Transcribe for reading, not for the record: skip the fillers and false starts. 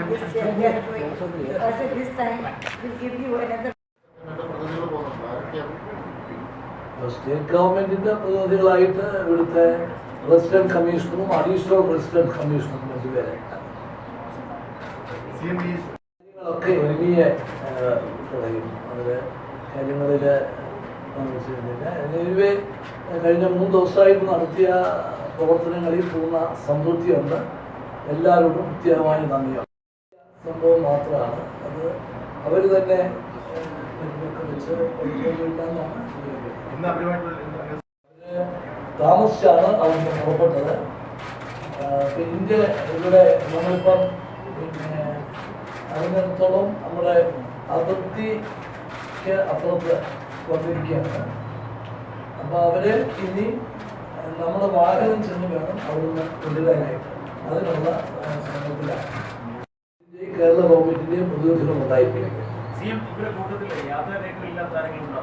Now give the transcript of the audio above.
this year we are doing. Also this time we'll give you another. State ഗവൺമെന്റിന്റെ പ്രതിനിധികളായിട്ട് ഇവിടുത്തെ resident കമ്മീഷണറും additional resident കമ്മീഷണറും രണ്ടുപേരെ ഒക്കെ ഒരുങ്ങിയ തുടങ്ങി അവര് കാര്യങ്ങളിൽ എനിവേ കഴിഞ്ഞ 3 ദിവസമായിട്ട് നടത്തിയ പ്രവർത്തനങ്ങളിൽ പൂർണ്ണ സംതൃപ്തിയുണ്ട്. എല്ലാവരോടും പ്രത്യേകമായി നന്ദിയാണ്. സംഭവം മാത്രമാണ് അത് അവർ തന്നെ വെച്ച് താമസിച്ചാണ് അവർ പുറപ്പെട്ടത്. ഇന്ത്യ ഇവിടെ നമ്മളിപ്പം പിന്നെ അതിനടുത്തോളം നമ്മുടെ അതിർത്തിക്ക് അപ്പുറത്ത് വന്നിരിക്കുകയാണ്. അപ്പോൾ അവര് ഇനി നമ്മുടെ വാഹനം ചെന്ന് വേണം അവിടുന്ന് കൊണ്ടുവരാനായിട്ട്. അതിനുള്ള ശ്രമത്തിലാണ് കേരള ഗവൺമെന്റിന്റെയും പ്രതിനിധികളും ഉണ്ടായിരിക്കുന്നത്. യാത്രാരേഖകളില്ലാത്ത ആരെങ്കിലും ഉണ്ടോ?